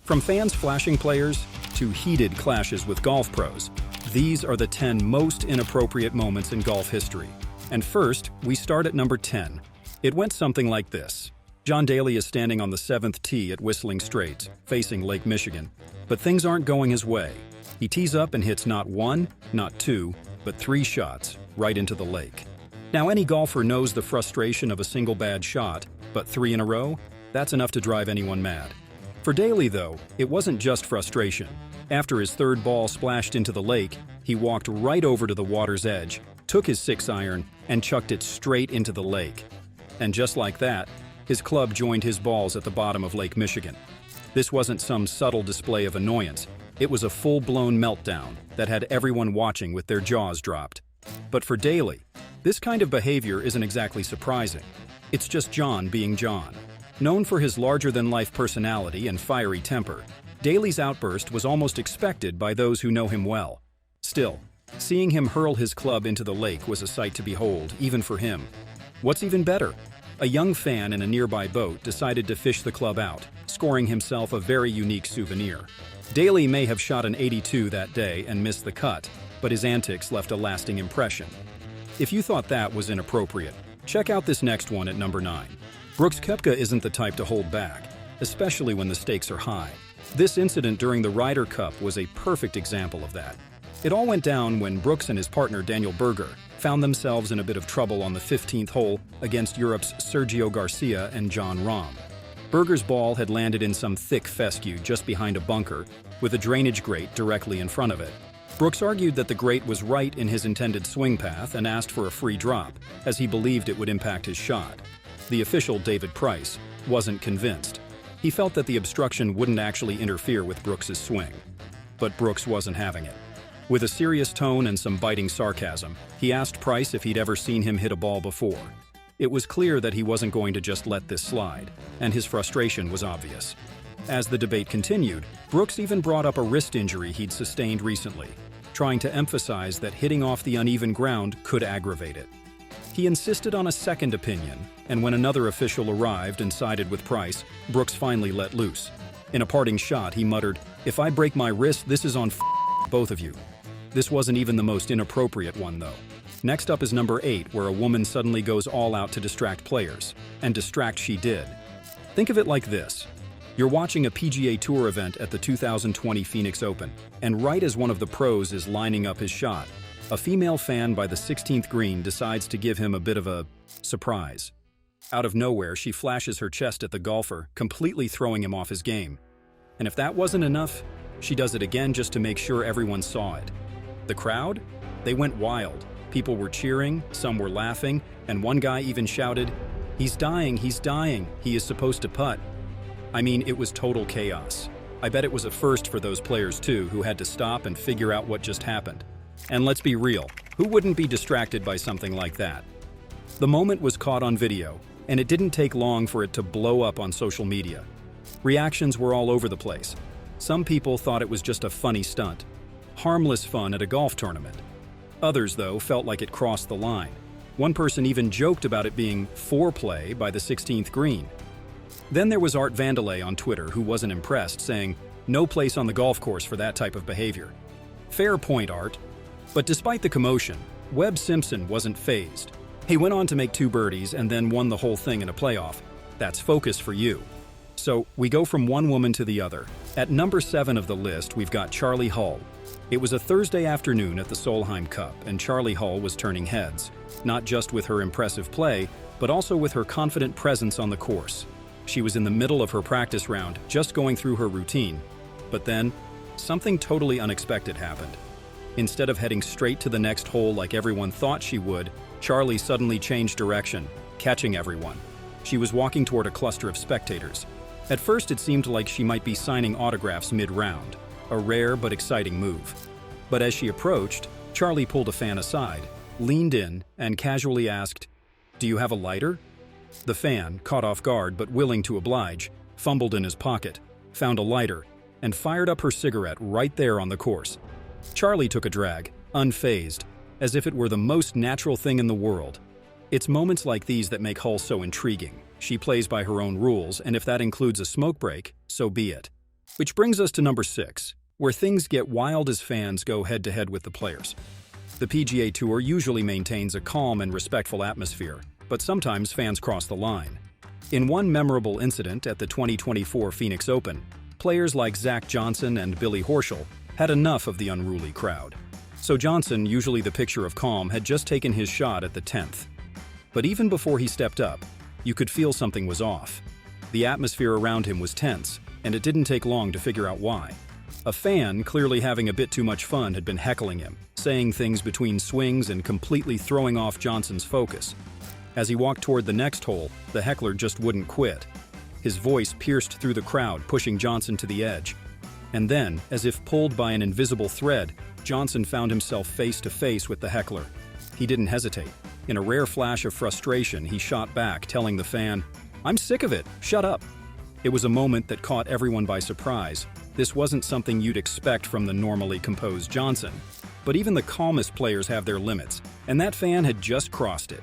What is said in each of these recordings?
From fans flashing players to heated clashes with golf pros, these are the 10 most inappropriate moments in golf history. And first, we start at number 10. It went something like this. John Daly is standing on the 7th tee at Whistling Straits, facing Lake Michigan. But things aren't going his way. He tees up and hits not one, not two, but 3 shots right into the lake. Now, any golfer knows the frustration of a single bad shot, but 3 in a row? That's enough to drive anyone mad. For Daly, though, it wasn't just frustration. After his 3rd ball splashed into the lake, he walked right over to the water's edge, took his 6-iron, and chucked it straight into the lake. And just like that, his club joined his balls at the bottom of Lake Michigan. This wasn't some subtle display of annoyance. It was a full-blown meltdown that had everyone watching with their jaws dropped. But for Daly, this kind of behavior isn't exactly surprising. It's just John being John. Known for his larger-than-life personality and fiery temper, Daly's outburst was almost expected by those who know him well. Still, seeing him hurl his club into the lake was a sight to behold, even for him. What's even better? A young fan in a nearby boat decided to fish the club out, scoring himself a very unique souvenir. Daly may have shot an 82 that day and missed the cut, but his antics left a lasting impression. If you thought that was inappropriate, check out this next one at number 9. Brooks Koepka isn't the type to hold back, especially when the stakes are high. This incident during the Ryder Cup was a perfect example of that. It all went down when Brooks and his partner Daniel Berger found themselves in a bit of trouble on the 15th hole against Europe's Sergio Garcia and Jon Rahm. Berger's ball had landed in some thick fescue just behind a bunker, with a drainage grate directly in front of it. Brooks argued that the grate was right in his intended swing path and asked for a free drop, as he believed it would impact his shot. The official, David Price, wasn't convinced. He felt that the obstruction wouldn't actually interfere with Brooks's swing. But Brooks wasn't having it. With a serious tone and some biting sarcasm, he asked Price if he'd ever seen him hit a ball before. It was clear that he wasn't going to just let this slide, and his frustration was obvious. As the debate continued, Brooks even brought up a wrist injury he'd sustained recently, trying to emphasize that hitting off the uneven ground could aggravate it. He insisted on a second opinion, and when another official arrived and sided with Price, Brooks finally let loose. In a parting shot, he muttered, "If I break my wrist, this is on both of you." This wasn't even the most inappropriate one, though. Next up is number 8, where a woman suddenly goes all out to distract players. And distract she did. Think of it like this. You're watching a PGA Tour event at the 2020 Phoenix Open, and right as one of the pros is lining up his shot, a female fan by the 16th green decides to give him a bit of a surprise. Out of nowhere, she flashes her chest at the golfer, completely throwing him off his game. And if that wasn't enough, she does it again just to make sure everyone saw it. The crowd? They went wild. People were cheering, some were laughing, and one guy even shouted, he's dying, he is supposed to putt." I mean, it was total chaos. I bet it was a first for those players too, who had to stop and figure out what just happened. And let's be real, who wouldn't be distracted by something like that? The moment was caught on video, and it didn't take long for it to blow up on social media. Reactions were all over the place. Some people thought it was just a funny stunt, harmless fun at a golf tournament. Others, though, felt like it crossed the line. One person even joked about it being foreplay by the 16th green. Then there was Art Vandelay on Twitter, who wasn't impressed, saying, "No place on the golf course for that type of behavior." Fair point, Art. But despite the commotion, Webb Simpson wasn't fazed. He went on to make 2 birdies and then won the whole thing in a playoff. That's focus for you. So we go from one woman to the other. At number 7 of the list, we've got Charley Hull. It was a Thursday afternoon at the Solheim Cup, and Charley Hull was turning heads, not just with her impressive play, but also with her confident presence on the course. She was in the middle of her practice round, just going through her routine. But then, something totally unexpected happened. Instead of heading straight to the next hole like everyone thought she would, Charley suddenly changed direction, catching everyone. She was walking toward a cluster of spectators. At first, it seemed like she might be signing autographs mid-round, a rare but exciting move. But as she approached, Charley pulled a fan aside, leaned in, and casually asked, "Do you have a lighter?" The fan, caught off guard but willing to oblige, fumbled in his pocket, found a lighter, and fired up her cigarette right there on the course. Charley took a drag, unfazed, as if it were the most natural thing in the world. It's moments like these that make Hull so intriguing. She plays by her own rules, and if that includes a smoke break, so be it. Which brings us to number 6, where things get wild as fans go head-to-head with the players. The PGA Tour usually maintains a calm and respectful atmosphere, but sometimes fans cross the line. In one memorable incident at the 2024 Phoenix Open, players like Zach Johnson and Billy Horschel had enough of the unruly crowd. So Johnson, usually the picture of calm, had just taken his shot at the 10th. But even before he stepped up, you could feel something was off. The atmosphere around him was tense, and it didn't take long to figure out why. A fan, clearly having a bit too much fun, had been heckling him, saying things between swings and completely throwing off Johnson's focus. As he walked toward the next hole, the heckler just wouldn't quit. His voice pierced through the crowd, pushing Johnson to the edge. And then, as if pulled by an invisible thread, Johnson found himself face to face with the heckler. He didn't hesitate. In a rare flash of frustration, he shot back, telling the fan, "I'm sick of it, shut up." It was a moment that caught everyone by surprise. This wasn't something you'd expect from the normally composed Johnson. But even the calmest players have their limits, and that fan had just crossed it.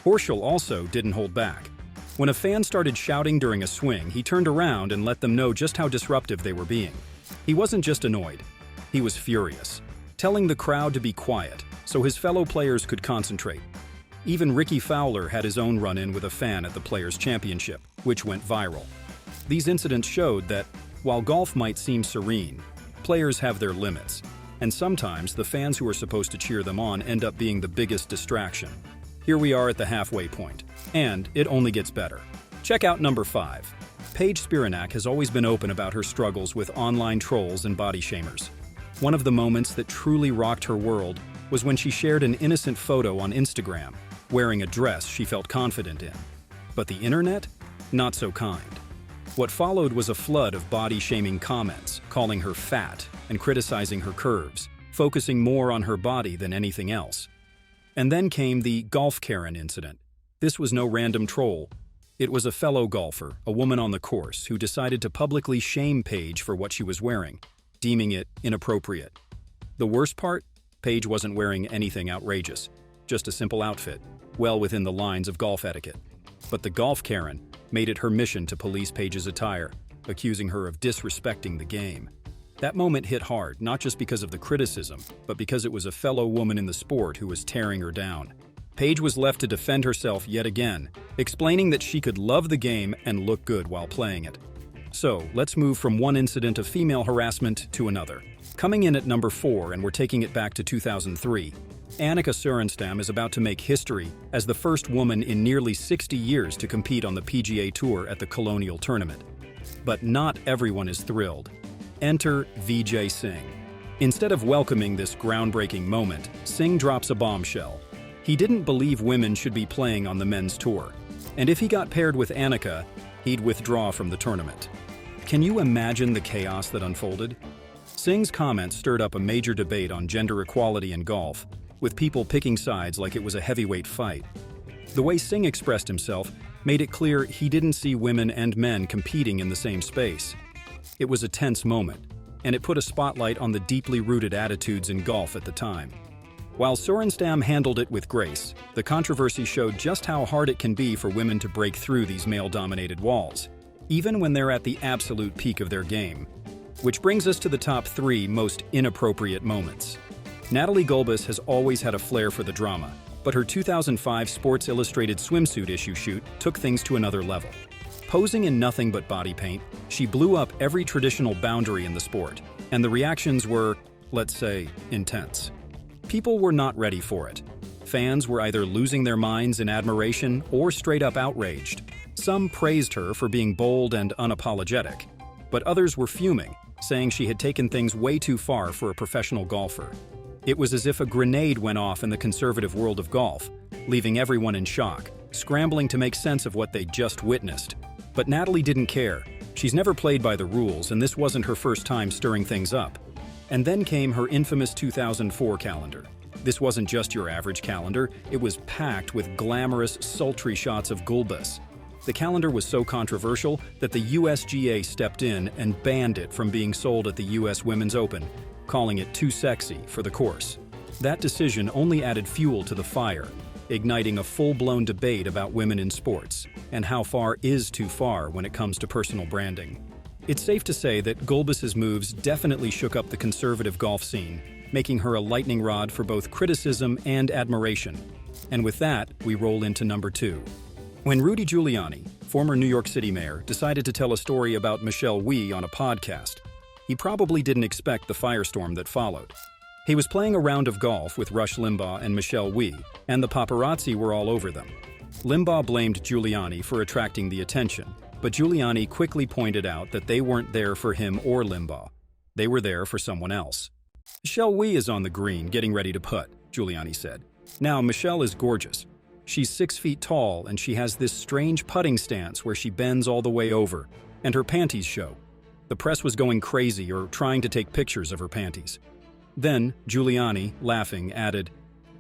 Horschel also didn't hold back. When a fan started shouting during a swing, he turned around and let them know just how disruptive they were being. He wasn't just annoyed, he was furious, telling the crowd to be quiet so his fellow players could concentrate. Even Ricky Fowler had his own run-in with a fan at the Players' Championship, which went viral. These incidents showed that, while golf might seem serene, players have their limits, and sometimes the fans who are supposed to cheer them on end up being the biggest distraction. Here we are at the halfway point, and it only gets better. Check out number 5. Paige Spiranak has always been open about her struggles with online trolls and body shamers. One of the moments that truly rocked her world was when she shared an innocent photo on Instagram, wearing a dress she felt confident in. But the internet? Not so kind. What followed was a flood of body-shaming comments, calling her fat and criticizing her curves, focusing more on her body than anything else. And then came the Golf Karen incident. This was no random troll. It was a fellow golfer, a woman on the course, who decided to publicly shame Paige for what she was wearing, deeming it inappropriate. The worst part? Paige wasn't wearing anything outrageous, just a simple outfit, well within the lines of golf etiquette. But the Golf Karen made it her mission to police Paige's attire, accusing her of disrespecting the game. That moment hit hard, not just because of the criticism, but because it was a fellow woman in the sport who was tearing her down. Paige was left to defend herself yet again, explaining that she could love the game and look good while playing it. So, let's move from one incident of female harassment to another. Coming in at number 4, and we're taking it back to 2003, Annika Sorenstam is about to make history as the first woman in nearly 60 years to compete on the PGA Tour at the Colonial Tournament. But not everyone is thrilled. Enter Vijay Singh. Instead of welcoming this groundbreaking moment, Singh drops a bombshell. He didn't believe women should be playing on the men's tour, and if he got paired with Annika, he'd withdraw from the tournament. Can you imagine the chaos that unfolded? Singh's comments stirred up a major debate on gender equality in golf, with people picking sides like it was a heavyweight fight. The way Singh expressed himself made it clear he didn't see women and men competing in the same space. It was a tense moment, and it put a spotlight on the deeply rooted attitudes in golf at the time. While Sorenstam handled it with grace, the controversy showed just how hard it can be for women to break through these male-dominated walls, even when they're at the absolute peak of their game. Which brings us to the top 3 most inappropriate moments. Natalie Gulbis has always had a flair for the drama, but her 2005 Sports Illustrated swimsuit issue shoot took things to another level. Posing in nothing but body paint, she blew up every traditional boundary in the sport, and the reactions were, let's say, intense. People were not ready for it. Fans were either losing their minds in admiration or straight up outraged. Some praised her for being bold and unapologetic, but others were fuming, saying she had taken things way too far for a professional golfer. It was as if a grenade went off in the conservative world of golf, leaving everyone in shock, scrambling to make sense of what they'd just witnessed. But Natalie didn't care. She's never played by the rules, and this wasn't her first time stirring things up. And then came her infamous 2004 calendar. This wasn't just your average calendar, it was packed with glamorous, sultry shots of Gulbis. The calendar was so controversial that the USGA stepped in and banned it from being sold at the US Women's Open, calling it too sexy for the course. That decision only added fuel to the fire, igniting a full-blown debate about women in sports and how far is too far when it comes to personal branding. It's safe to say that Gulbis's moves definitely shook up the conservative golf scene, making her a lightning rod for both criticism and admiration. And with that, we roll into number 2. When Rudy Giuliani, former New York City mayor, decided to tell a story about Michelle Wie on a podcast, he probably didn't expect the firestorm that followed. He was playing a round of golf with Rush Limbaugh and Michelle Wie, and the paparazzi were all over them. Limbaugh blamed Giuliani for attracting the attention, but Giuliani quickly pointed out that they weren't there for him or Limbaugh. They were there for someone else. Michelle Wie is on the green getting ready to putt, Giuliani said. Now, Michelle is gorgeous. She's 6 feet tall and she has this strange putting stance where she bends all the way over, and her panties show. The press was going crazy or trying to take pictures of her panties. Then, Giuliani, laughing, added,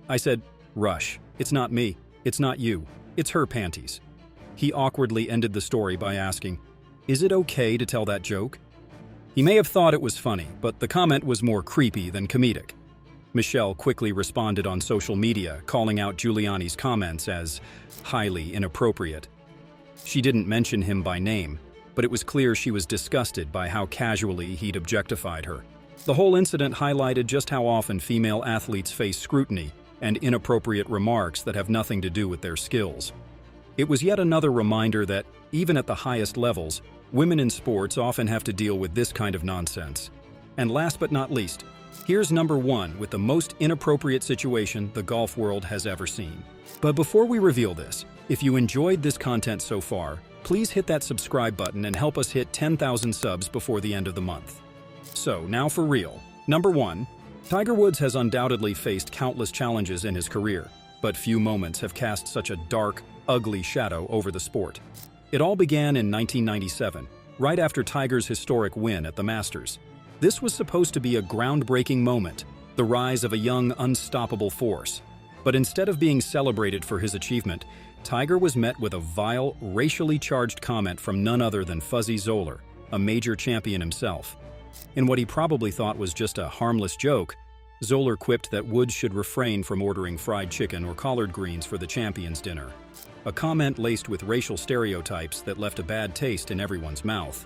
"I said, Rush, it's not me, it's not you, it's her panties." He awkwardly ended the story by asking, "Is it okay to tell that joke?" He may have thought it was funny, but the comment was more creepy than comedic. Michelle quickly responded on social media, calling out Giuliani's comments as highly inappropriate. She didn't mention him by name, but it was clear she was disgusted by how casually he'd objectified her. The whole incident highlighted just how often female athletes face scrutiny and inappropriate remarks that have nothing to do with their skills. It was yet another reminder that, even at the highest levels, women in sports often have to deal with this kind of nonsense. And last but not least, here's number 1 with the most inappropriate situation the golf world has ever seen. But before we reveal this, if you enjoyed this content so far, please hit that subscribe button and help us hit 10,000 subs before the end of the month. So, now for real. Number 1. Tiger Woods has undoubtedly faced countless challenges in his career, but few moments have cast such a dark, ugly shadow over the sport. It all began in 1997, right after Tiger's historic win at the Masters. This was supposed to be a groundbreaking moment, the rise of a young, unstoppable force. But instead of being celebrated for his achievement, Tiger was met with a vile, racially charged comment from none other than Fuzzy Zoeller, a major champion himself. In what he probably thought was just a harmless joke, Zoeller quipped that Woods should refrain from ordering fried chicken or collard greens for the champions' dinner, a comment laced with racial stereotypes that left a bad taste in everyone's mouth.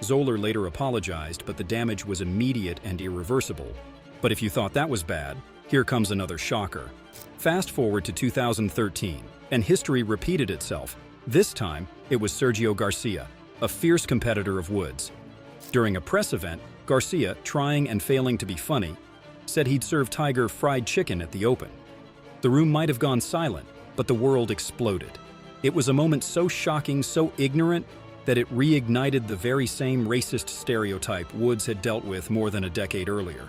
Zoeller later apologized, but the damage was immediate and irreversible. But if you thought that was bad, here comes another shocker. Fast forward to 2013, and history repeated itself. This time, it was Sergio Garcia, a fierce competitor of Woods. During a press event, Garcia, trying and failing to be funny, said he'd serve Tiger fried chicken at the Open. The room might have gone silent, but the world exploded. It was a moment so shocking, so ignorant, that it reignited the very same racist stereotype Woods had dealt with more than a decade earlier.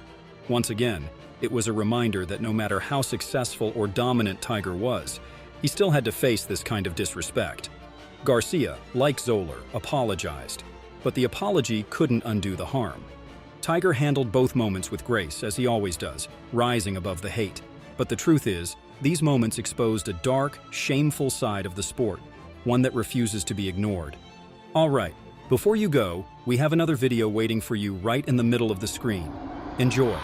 Once again, it was a reminder that no matter how successful or dominant Tiger was, he still had to face this kind of disrespect. Garcia, like Zoeller, apologized, but the apology couldn't undo the harm. Tiger handled both moments with grace, as he always does, rising above the hate. But the truth is, these moments exposed a dark, shameful side of the sport, one that refuses to be ignored. All right, before you go, we have another video waiting for you right in the middle of the screen. Enjoy.